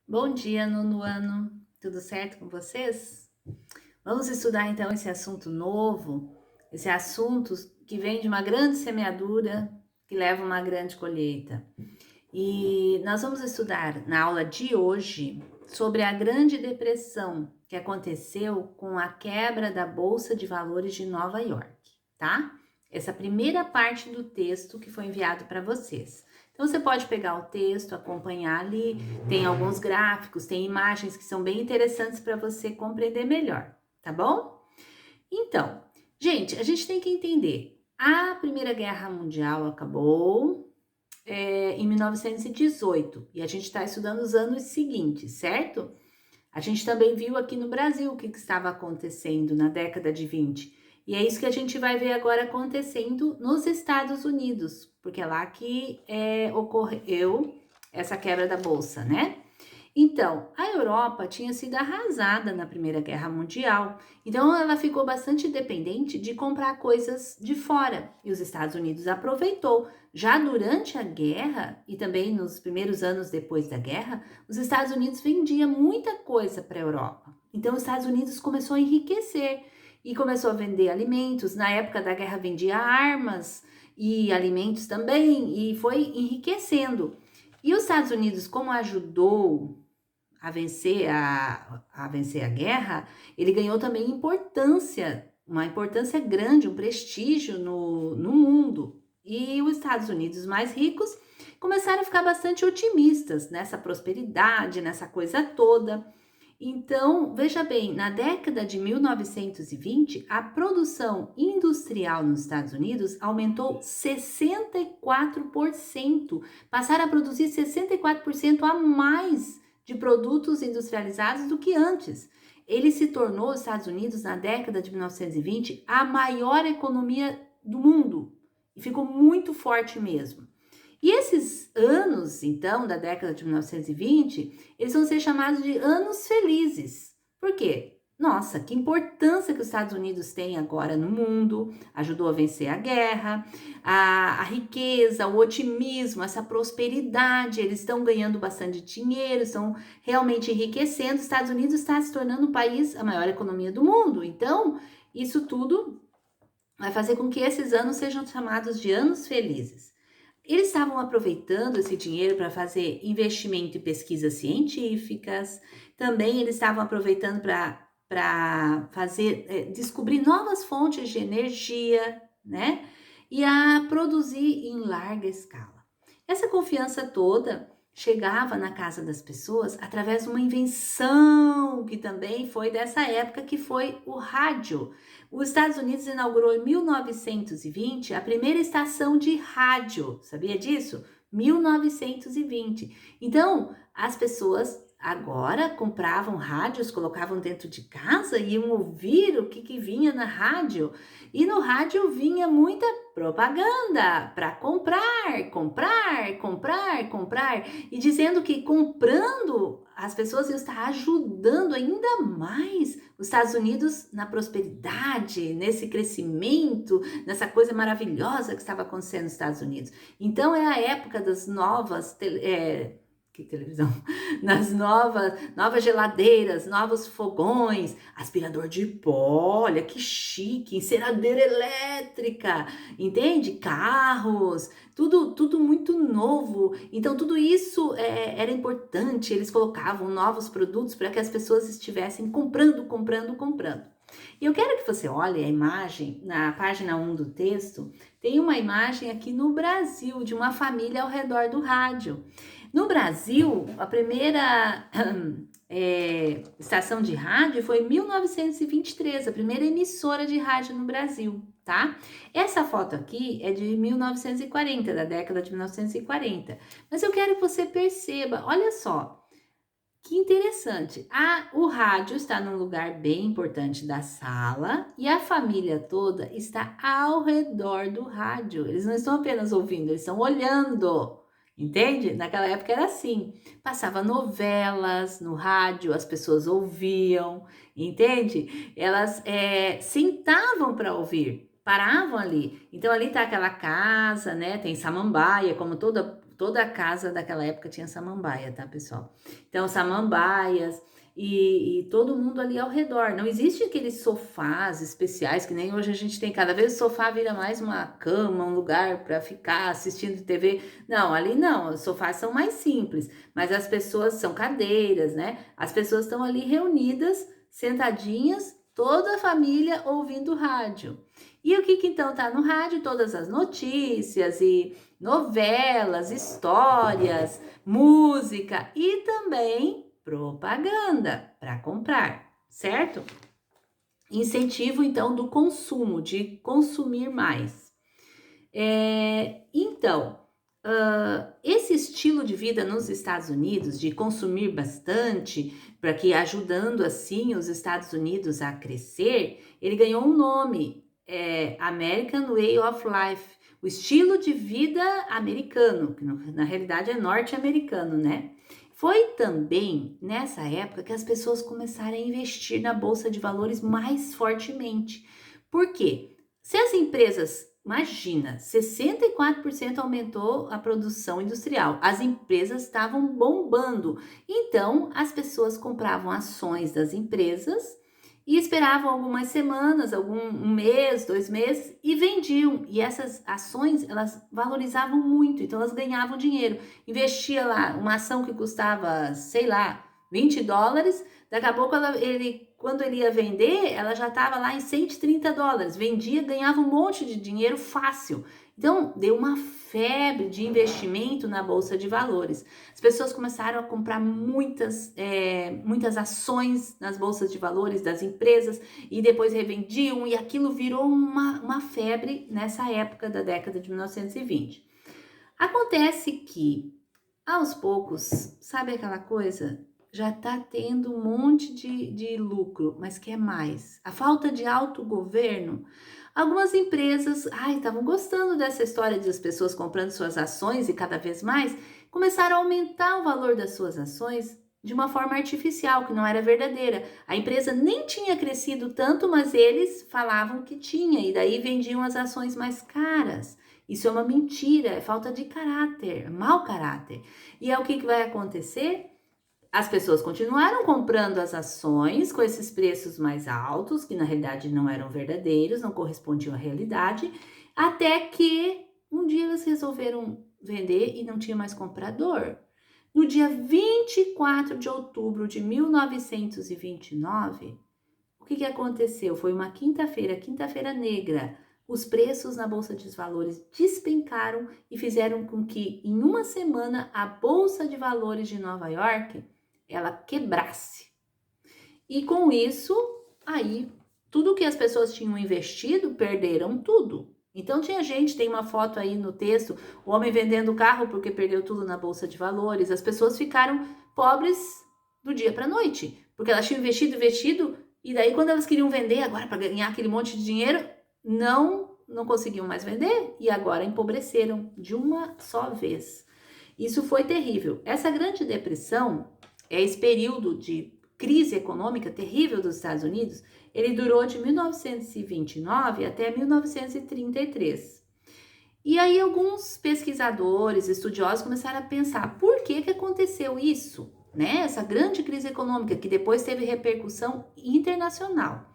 Bom dia, nono ano. Tudo certo com vocês? Vamos estudar então esse assunto novo, esse assunto que vem de uma grande semeadura que leva a uma grande colheita. E nós vamos estudar na aula de hoje sobre a Grande Depressão que aconteceu com a quebra da Bolsa de Valores de Nova York, tá? Essa primeira parte do texto que foi enviado para vocês. Então você pode pegar o texto, acompanhar ali, tem alguns gráficos, tem imagens que são bem interessantes para você compreender melhor, tá bom? Então, gente, a gente tem que entender, a Primeira Guerra Mundial acabou em 1918 e a gente está estudando os anos seguintes, certo? A gente também viu aqui no Brasil o que estava acontecendo na década de 20. E é isso que a gente vai ver agora acontecendo nos Estados Unidos, porque é lá que ocorreu essa quebra da bolsa, né? Então, a Europa tinha sido arrasada na Primeira Guerra Mundial, então ela ficou bastante dependente de comprar coisas de fora. E os Estados Unidos aproveitou. Já durante a guerra e também nos primeiros anos depois da guerra, os Estados Unidos vendia muita coisa para a Europa. Então, os Estados Unidos começou a enriquecer e começou a vender alimentos. Na época da guerra, vendia armas e alimentos também, e foi enriquecendo. E os Estados Unidos, como ajudou a vencer a guerra, ele ganhou também importância, uma importância grande, um prestígio no mundo. E os Estados Unidos mais ricos começaram a ficar bastante otimistas nessa prosperidade, nessa coisa toda. Então, veja bem, na década de 1920, a produção industrial nos Estados Unidos aumentou 64%. Passaram a produzir 64% a mais de produtos industrializados do que antes. Ele se tornou, os Estados Unidos, na década de 1920, a maior economia do mundo. E ficou muito forte mesmo. E esses anos, então, da década de 1920, eles vão ser chamados de anos felizes. Por quê? Nossa, que importância que os Estados Unidos têm agora no mundo, ajudou a vencer a guerra, a riqueza, o otimismo, essa prosperidade, eles estão ganhando bastante dinheiro, estão realmente enriquecendo. Os Estados Unidos está se tornando o país, a maior economia do mundo. Então, isso tudo vai fazer com que esses anos sejam chamados de anos felizes. Eles estavam aproveitando esse dinheiro para fazer investimento em pesquisas científicas, também eles estavam aproveitando para fazer, descobrir novas fontes de energia, né? E a produzir em larga escala. Essa confiança toda chegava na casa das pessoas através de uma invenção que também foi dessa época, que foi o rádio. Os Estados Unidos inaugurou em 1920 a primeira estação de rádio, sabia disso? 1920. Então, as pessoas agora compravam rádios, colocavam dentro de casa e iam ouvir o que vinha na rádio. E no rádio vinha muita propaganda para comprar, comprar, comprar, comprar. E dizendo que comprando as pessoas iam estar ajudando ainda mais os Estados Unidos na prosperidade, nesse crescimento, nessa coisa maravilhosa que estava acontecendo nos Estados Unidos. Então é a época das novas que televisão? Nas novas geladeiras, novos fogões, aspirador de pó, olha que chique, enceradeira elétrica, entende? Carros, tudo muito novo. Então tudo isso era importante. Eles colocavam novos produtos para que as pessoas estivessem comprando, comprando, comprando. E eu quero que você olhe a imagem na página 1 do texto. Tem uma imagem aqui no Brasil de uma família ao redor do rádio. No Brasil, a primeira estação de rádio foi em 1923, a primeira emissora de rádio no Brasil, tá? Essa foto aqui é de 1940, da década de 1940. Mas eu quero que você perceba, olha só, que interessante. O rádio está num lugar bem importante da sala e a família toda está ao redor do rádio. Eles não estão apenas ouvindo, eles estão olhando. Entende? Naquela época era assim. Passava novelas no rádio, as pessoas ouviam, entende? Elas sentavam para ouvir, paravam ali. Então ali tá aquela casa, né? Tem samambaia, como Toda casa daquela época tinha samambaia, tá, pessoal? Então, samambaias e todo mundo ali ao redor. Não existe aqueles sofás especiais que nem hoje a gente tem. Cada vez o sofá vira mais uma cama, um lugar para ficar assistindo TV. Não, ali não. Os sofás são mais simples, mas as pessoas são cadeiras, né? As pessoas estão ali reunidas, sentadinhas, toda a família ouvindo rádio. E o que então tá no rádio? Todas as notícias e novelas, histórias, música e também propaganda para comprar, certo? Incentivo então do consumo, de consumir mais. Então, esse estilo de vida nos Estados Unidos, de consumir bastante, para que ajudando assim os Estados Unidos a crescer, ele ganhou um nome, American Way of Life, o estilo de vida americano, que na realidade é norte-americano, né? Foi também nessa época que as pessoas começaram a investir na bolsa de valores mais fortemente. Por quê? Se as empresas, imagina, 64% aumentou a produção industrial, as empresas estavam bombando. Então, as pessoas compravam ações das empresas e esperavam algumas semanas, um mês, 2 meses e vendiam. E essas ações, elas valorizavam muito, então elas ganhavam dinheiro. Investia lá uma ação que custava, sei lá, $20, daqui a pouco quando ele ia vender, ela já estava lá em $130. Vendia, ganhava um monte de dinheiro fácil. Então, deu uma febre de investimento na Bolsa de Valores. As pessoas começaram a comprar muitas ações nas bolsas de valores das empresas e depois revendiam, e aquilo virou uma febre nessa época da década de 1920. Acontece que, aos poucos, sabe aquela coisa? Já está tendo um monte de lucro, mas quer mais. A falta de autogoverno. Algumas empresas, estavam gostando dessa história de as pessoas comprando suas ações e cada vez mais, começaram a aumentar o valor das suas ações de uma forma artificial, que não era verdadeira. A empresa nem tinha crescido tanto, mas eles falavam que tinha, e daí vendiam as ações mais caras. Isso é uma mentira, é falta de caráter, mau caráter. E é o que vai acontecer? As pessoas continuaram comprando as ações com esses preços mais altos, que na realidade não eram verdadeiros, não correspondiam à realidade, até que um dia elas resolveram vender e não tinha mais comprador. No dia 24 de outubro de 1929, o que aconteceu? Foi uma quinta-feira negra. Os preços na Bolsa de Valores despencaram e fizeram com que, em uma semana, a Bolsa de Valores de Nova York ela quebrasse. E com isso, aí, tudo que as pessoas tinham investido, perderam tudo. Então tem uma foto aí no texto, o homem vendendo o carro porque perdeu tudo na Bolsa de Valores. As pessoas ficaram pobres do dia para a noite, porque elas tinham investido, e daí quando elas queriam vender agora para ganhar aquele monte de dinheiro, não conseguiam mais vender e agora empobreceram de uma só vez. Isso foi terrível. Essa Grande Depressão, esse período de crise econômica terrível dos Estados Unidos, ele durou de 1929 até 1933. E aí alguns pesquisadores, estudiosos começaram a pensar por que aconteceu isso, né? Essa grande crise econômica que depois teve repercussão internacional.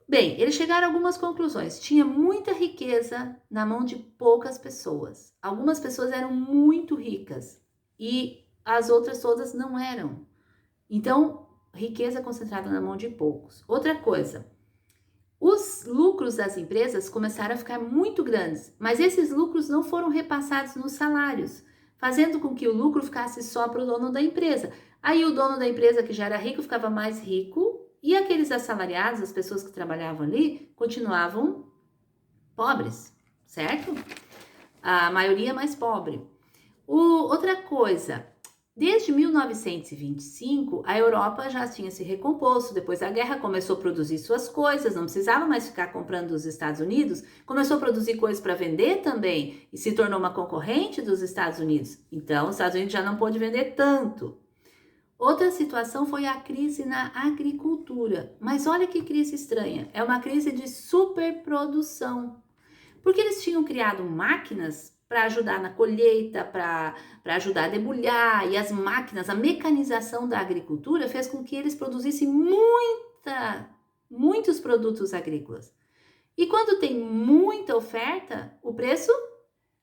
Bem, eles chegaram a algumas conclusões. Tinha muita riqueza na mão de poucas pessoas. Algumas pessoas eram muito ricas e as outras todas não eram. Então, riqueza concentrada na mão de poucos. Outra coisa, os lucros das empresas começaram a ficar muito grandes, mas esses lucros não foram repassados nos salários, fazendo com que o lucro ficasse só para o dono da empresa. Aí o dono da empresa, que já era rico, ficava mais rico, e aqueles assalariados, as pessoas que trabalhavam ali, continuavam pobres, certo? A maioria mais pobre. Outra coisa, desde 1925, a Europa já tinha se recomposto, depois da guerra começou a produzir suas coisas, não precisava mais ficar comprando dos Estados Unidos, começou a produzir coisas para vender também e se tornou uma concorrente dos Estados Unidos. Então, os Estados Unidos já não pôde vender tanto. Outra situação foi a crise na agricultura, mas olha que crise estranha, é uma crise de superprodução, porque eles tinham criado máquinas para ajudar na colheita, para ajudar a debulhar, e as máquinas, a mecanização da agricultura fez com que eles produzissem muitos produtos agrícolas. E quando tem muita oferta, o preço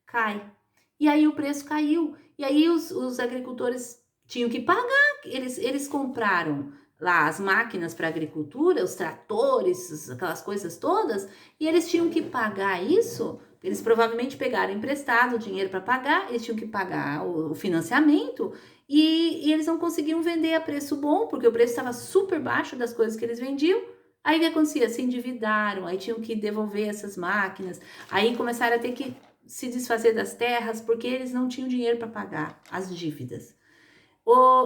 cai. E aí o preço caiu. E aí os agricultores tinham que pagar. Eles compraram lá as máquinas para agricultura, os tratores, aquelas coisas todas, e eles tinham que pagar isso. Eles provavelmente pegaram emprestado o dinheiro para pagar, eles tinham que pagar o financiamento e eles não conseguiam vender a preço bom, porque o preço estava super baixo das coisas que eles vendiam. Aí o que acontecia? Se endividaram, aí tinham que devolver essas máquinas, aí começaram a ter que se desfazer das terras porque eles não tinham dinheiro para pagar as dívidas.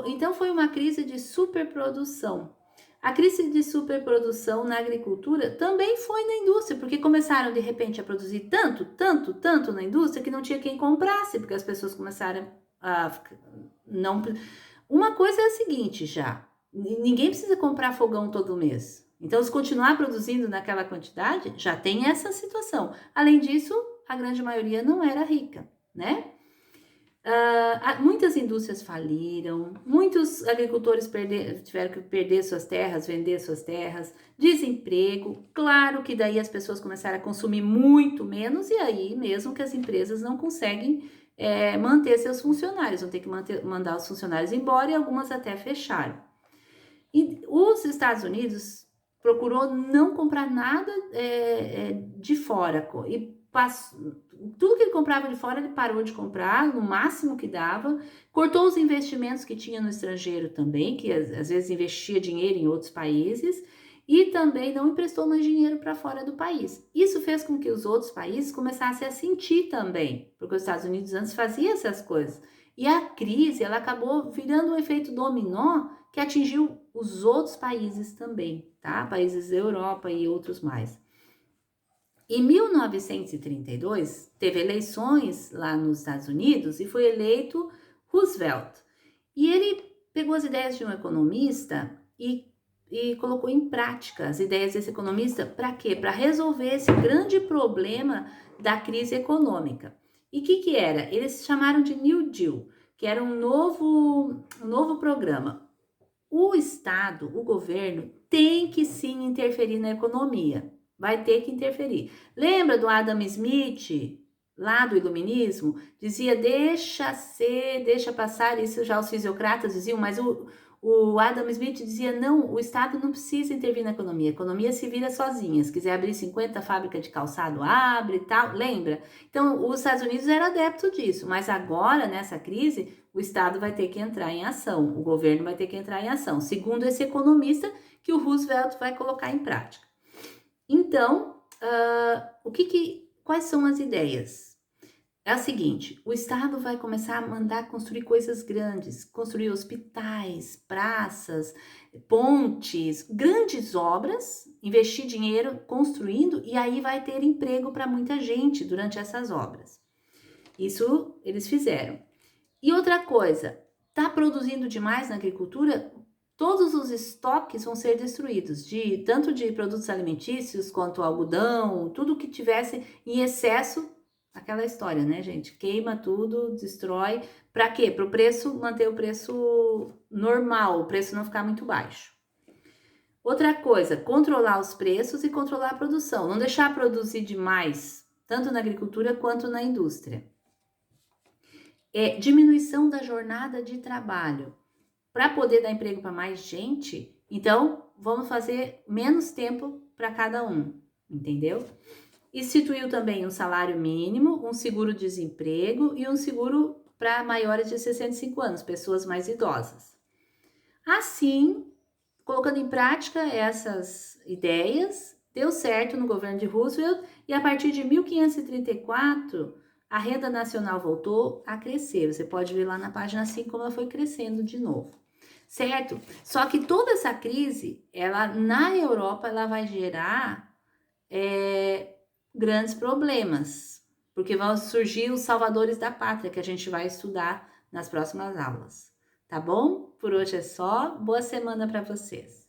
Então foi uma crise de superprodução. A crise de superprodução na agricultura também foi na indústria, porque começaram de repente a produzir tanto na indústria que não tinha quem comprasse, porque as pessoas começaram a não. Uma coisa é a seguinte já, ninguém precisa comprar fogão todo mês. Então, se continuar produzindo naquela quantidade, já tem essa situação. Além disso, a grande maioria não era rica, né? Muitas indústrias faliram, muitos agricultores tiveram que perder suas terras, vender suas terras, desemprego, claro que daí as pessoas começaram a consumir muito menos e aí mesmo que as empresas não conseguem manter seus funcionários, vão ter que mandar os funcionários embora e algumas até fecharam. E os Estados Unidos procurou não comprar nada de fora e tudo que ele comprava de fora ele parou de comprar no máximo que dava, cortou os investimentos que tinha no estrangeiro também, que às vezes investia dinheiro em outros países e também não emprestou mais dinheiro para fora do país. Isso fez com que os outros países começassem a sentir também, porque os Estados Unidos antes fazia essas coisas. E a crise ela acabou virando um efeito dominó que atingiu os outros países também, tá? Países da Europa e outros mais. Em 1932, teve eleições lá nos Estados Unidos e foi eleito Roosevelt. E ele pegou as ideias de um economista e colocou em prática as ideias desse economista para quê? Para resolver esse grande problema da crise econômica. E o que era? Eles chamaram de New Deal, que era um novo programa. O Estado, o governo, tem que sim interferir na economia. Vai ter que interferir. Lembra do Adam Smith, lá do Iluminismo? Dizia, deixa passar, isso já os fisiocratas diziam, mas o Adam Smith dizia, não, o Estado não precisa intervir na economia, a economia se vira sozinha, se quiser abrir 50 fábricas de calçado, abre e tal, lembra? Então, os Estados Unidos era adepto disso, mas agora, nessa crise, o Estado vai ter que entrar em ação, o governo vai ter que entrar em ação, segundo esse economista que o Roosevelt vai colocar em prática. Então, quais são as ideias? É o seguinte, o Estado vai começar a mandar construir coisas grandes, construir hospitais, praças, pontes, grandes obras, investir dinheiro construindo e aí vai ter emprego para muita gente durante essas obras. Isso eles fizeram. E outra coisa, está produzindo demais na agricultura? Todos os estoques vão ser destruídos, tanto de produtos alimentícios quanto algodão, tudo que tivesse em excesso, aquela história, né, gente? Queima tudo, destrói. Para quê? Para o preço, manter o preço normal, o preço não ficar muito baixo. Outra coisa, controlar os preços e controlar a produção, não deixar produzir demais, tanto na agricultura quanto na indústria. Diminuição da jornada de trabalho. Para poder dar emprego para mais gente, então vamos fazer menos tempo para cada um, entendeu? Instituiu também um salário mínimo, um seguro-desemprego e um seguro para maiores de 65 anos, pessoas mais idosas. Assim, colocando em prática essas ideias, deu certo no governo de Roosevelt e a partir de 1534, a renda nacional voltou a crescer. Você pode ver lá na página 5 como ela foi crescendo de novo. Certo? Só que toda essa crise, na Europa, ela vai gerar grandes problemas, porque vão surgir os salvadores da pátria, que a gente vai estudar nas próximas aulas. Tá bom? Por hoje é só. Boa semana para vocês.